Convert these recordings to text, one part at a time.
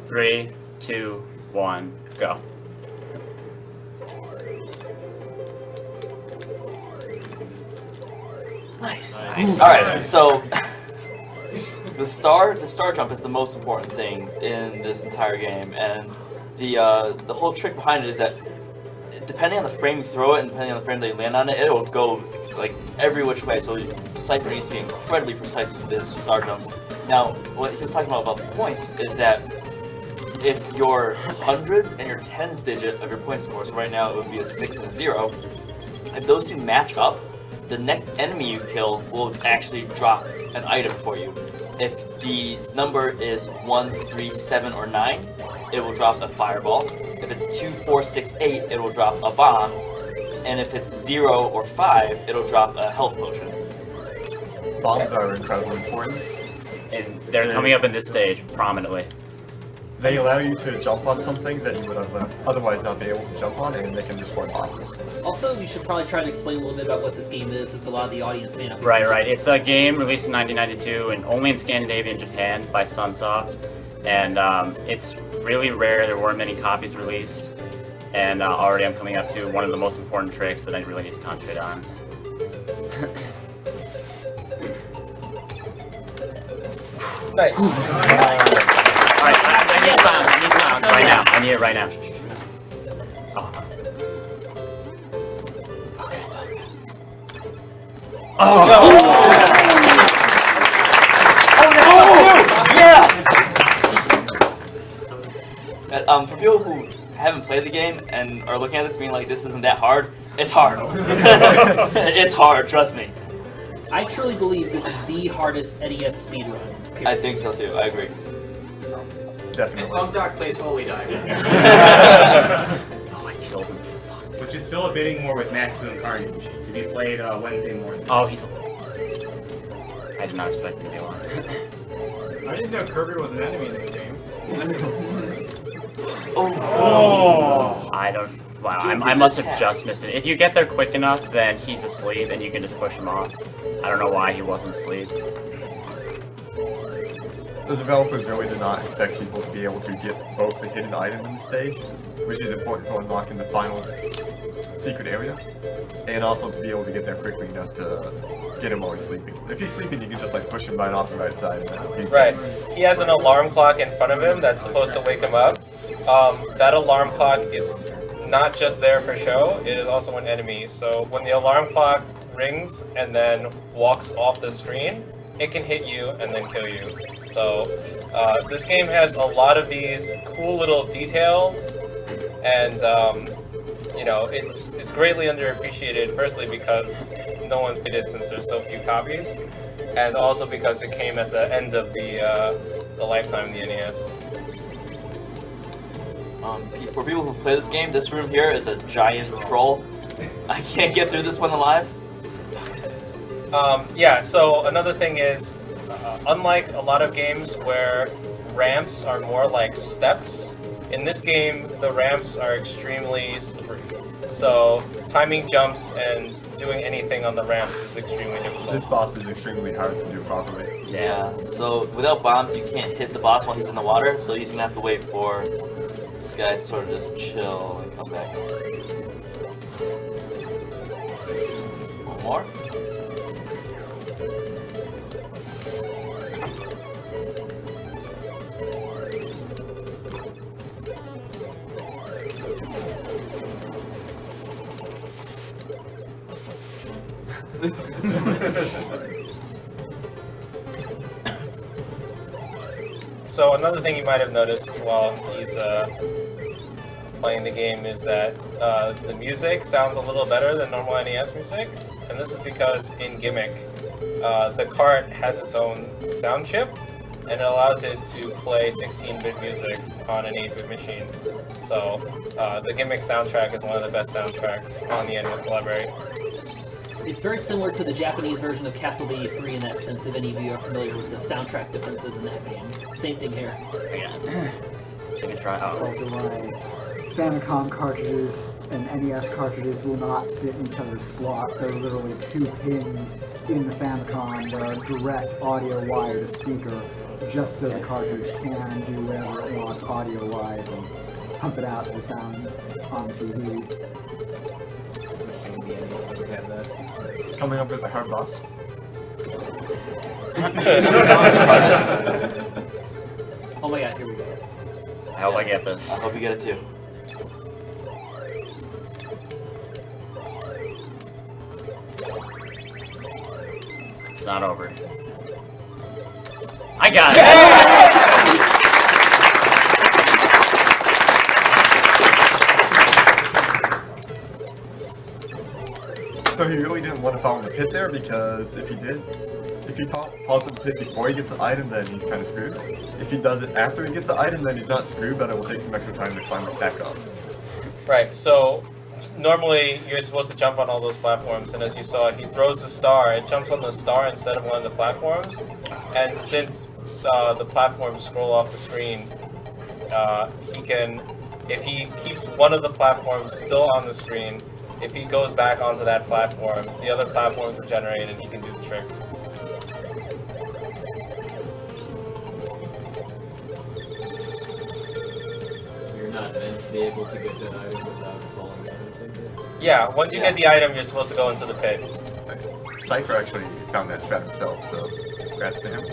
3, 2, 1, go. Nice. Alright, so the star jump is the most important thing in this entire game, and the whole trick behind it is that depending on the frame you throw it and depending on the frame that you land on it, it will go like every which way. So Cyghfer needs to be incredibly precise with his star jumps. Now, what he was talking about the points is that if your hundreds and your tens digit of your point score, so right now it would be a 6 and a 0, if those two match up, the next enemy you kill will actually drop an item for you. If the number is 1, 3, 7, or 9, it will drop a fireball. If it's 2, 4, 6, 8, it will drop a bomb. And if it's 0 or 5, it'll drop a health potion. Bombs are incredibly important. And they're coming up in this stage prominently. They allow you to jump on some things that you would have otherwise not be able to jump on, and they can destroy bosses. Also, we should probably try to explain a little bit about what this game is, since a lot of the audience may not be Right. It's a game released in 1992 and only in Scandinavia and Japan by Sunsoft. And it's really rare. There weren't many copies released. And already I'm coming up to one of the most important tricks that I really need to concentrate on. Nice. Alright, I need sound. Right now. I need it right now. Oh. Okay. For people who haven't played the game and are looking at this being like, this isn't that hard, it's hard. It's hard, trust me. I truly believe this is the hardest NES speedrun. I think so too, I agree. Definitely. Long Dark plays Holy Diver. Oh, I killed him. Which is still debating more with Maximum Carnage to be played Wednesday morning. Oh, he's... I did not expect him to be on. I didn't know Kirby was an enemy in this game. Oh! I don't... Wow, I must have just missed it. If you get there quick enough, then he's asleep and you can just push him off. I don't know why he wasn't asleep. The developers really did not expect people to be able to get both the hidden item in the stage, which is important for unlocking the final secret area, and also to be able to get there quickly enough to get him while he's sleeping. If he's sleeping, you can just like push him right off the right side. And Right. He has an alarm clock in front of him that's supposed to wake him up. That alarm clock is not just there for show, it is also an enemy. So when the alarm clock rings and then walks off the screen, it can hit you and then kill you. So this game has a lot of these cool little details, and you know, it's greatly underappreciated. Firstly, because no one's played it since there's so few copies, and also because it came at the end of the lifetime of the NES. For people who play this game, this room here is a giant troll. I can't get through this one alive. Yeah, so another thing is, unlike a lot of games where ramps are more like steps, in this game the ramps are extremely slippery. So timing jumps and doing anything on the ramps is extremely difficult. This boss is extremely hard to do properly. Yeah, so without bombs you can't hit the boss while he's in the water, so he's gonna have to wait for this guy to sort of just chill and come back. One more. So another thing you might have noticed while he's playing the game is that the music sounds a little better than normal NES music, and this is because in Gimmick, the cart has its own sound chip, and it allows it to play 16-bit music on an 8-bit machine. So the Gimmick soundtrack is one of the best soundtracks on the NES library. It's very similar to the Japanese version of Castlevania 3 in that sense, if any of you are familiar with the soundtrack differences in that game. Same thing here. Take a try. Oh. Also why Famicom cartridges and NES cartridges will not fit in each other's slots. There are literally 2 pins in the Famicom that are direct audio wire to speaker, just so the cartridge can do whatever it wants balance audio-wise and pump it out to the sound on TV. Wishing the enemies would have that. Coming up as a hard boss. Oh my god, here we go. I hope I get this. I hope you get it too. It's not over. I got it! So he really didn't want to fall in the pit there because if he did, if he falls in the pit before he gets the item, then he's kind of screwed. If he does it after he gets the item, then he's not screwed, but it will take some extra time to climb it back up. Right, so normally you're supposed to jump on all those platforms, and as you saw, he throws the star, it jumps on the star instead of one of the platforms, and since the platforms scroll off the screen, he can, if he keeps one of the platforms still on the screen, if he goes back onto that platform, the other platforms regenerate and he can do the trick. You're not meant to be able to get that item without falling down into it. Yeah, once you get the item, you're supposed to go into the pit. Cypher actually found that strat himself, so congrats to him.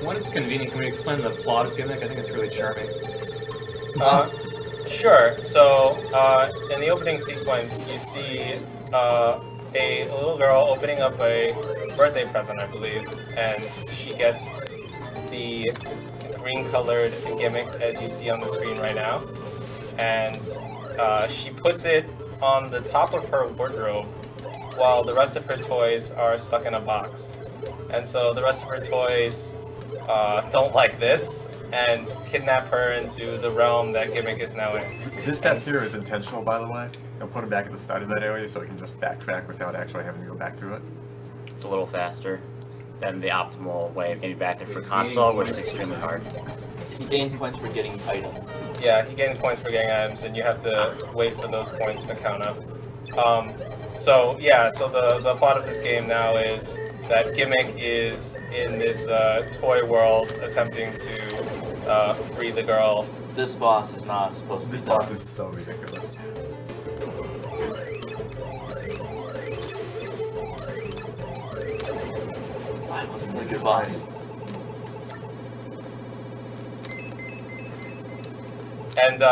When it's convenient, can we explain the plot of Gimmick? I think it's really charming. Sure. So, in the opening sequence, you see a little girl opening up a birthday present, I believe, and she gets the green-colored Gimmick, as you see on the screen right now, and she puts it on the top of her wardrobe, while the rest of her toys are stuck in a box. And so the rest of her toys don't like this, and kidnap her into the realm that Gimmick is now in. This step here is intentional, by the way. I'll put him back at the start of that area so he can just backtrack without actually having to go back through it. It's a little faster than the optimal way of getting back there for console, which is extremely hard. He gained points for getting items. Yeah, he gains points for getting items, and you have to wait for those points to count up. So the plot of this game now is that Gimmick is in this toy world attempting to free the girl. This boss is not supposed to be This done. boss is so ridiculous. That was a really good boss. And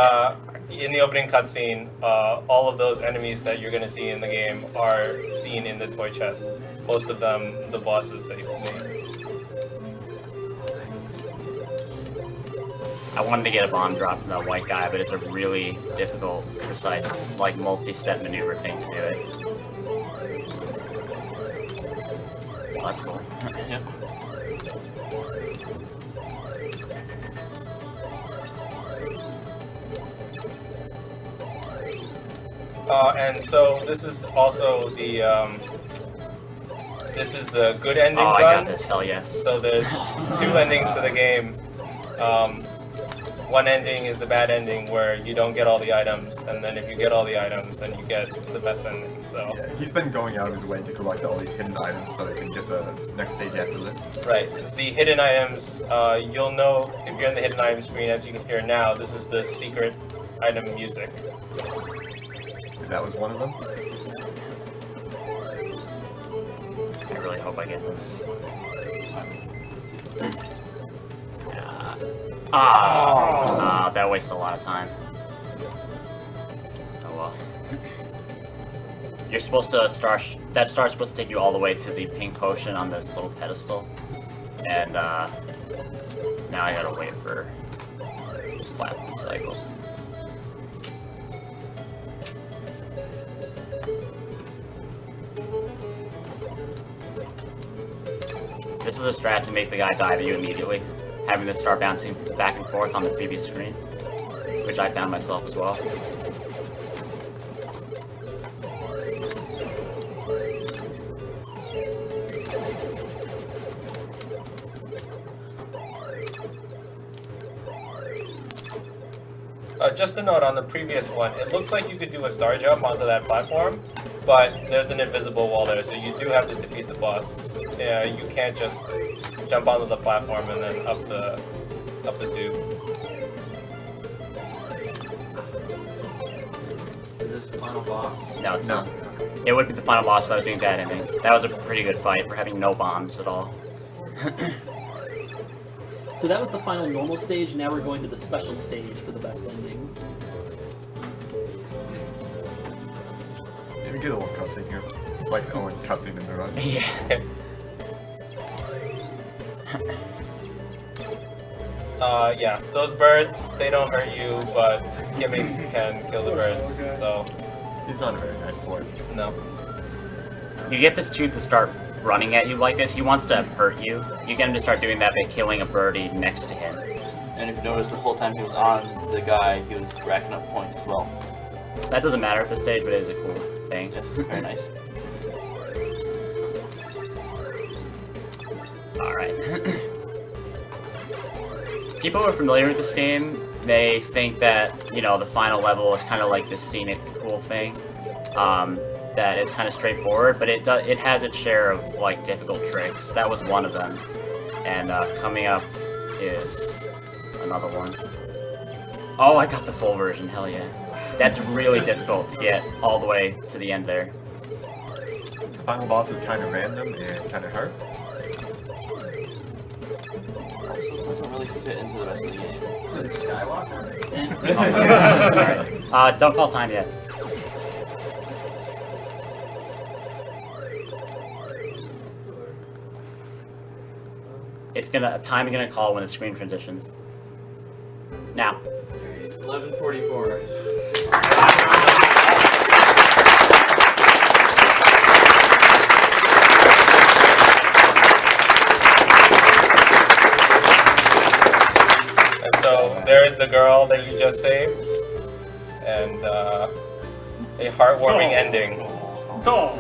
in the opening cutscene, all of those enemies that you're going to see in the game are seen in the toy chest. Most of them, the bosses that you'll see. I wanted to get a bomb drop from that white guy, but it's a really difficult, precise, like multi-step maneuver thing to do it. Oh, that's cool. Yep. And so this is also the good ending Oh, I run. got this. Hell yes. So there's two endings to the game. One ending is the bad ending where you don't get all the items, and then if you get all the items, then you get the best ending. So Yeah, he's been going out of his way to collect all these hidden items so he can get the next stage after this. right, the hidden items, you'll know if you're in the hidden item screen, as you can hear now. This is the secret item music. That was one of them. I really hope I get this. That wasted a lot of time. Oh well. You're supposed to that star's supposed to take you all the way to the pink potion on this little pedestal. And now I gotta wait for this platform cycle. This is a strat to make the guy dive at you immediately, having this star bouncing back and forth on the previous screen, which I found myself as well. Just a note on the previous one, it looks like you could do a star jump onto that platform, but there's an invisible wall there, so you do have to defeat the boss. Yeah, you can't just jump onto the platform and then up the tube. Is this the final boss? No, it's No. not. It would be the final boss without doing that ending. That was a pretty good fight for having no bombs at all. So that was the final normal stage. Now we're going to the special stage for the best ending. Yeah, we get a little cutscene here. It's like the only cutscene in the run. Yeah. Yeah, those birds, they don't hurt you, but Gimmick can kill the birds, so He's not a very nice toy. no. You get this tube to start running at you like this, he wants to hurt you. You get him to start doing that by killing a birdie next to him. And if you notice, the whole time he was on the guy, he was racking up points as well. That doesn't matter at this stage, but it is a cool thing. Yes, very nice. Alright. People who are familiar with this game, they think that, you know, the final level is kind of like this scenic cool thing. That is kind of straightforward, but it has its share of, like, difficult tricks. That was one of them. And coming up is another one. Oh, I got the full version, hell yeah. That's really difficult to get all the way to the end there. The final boss is kind of random and kind of hard. Also, it doesn't really fit into the rest of the game. Skywalker? Alright. Don't call time yet. Time is gonna call when the screen transitions. Now. 11:44. And so there is the girl that you just saved, and a heartwarming ending. Oh.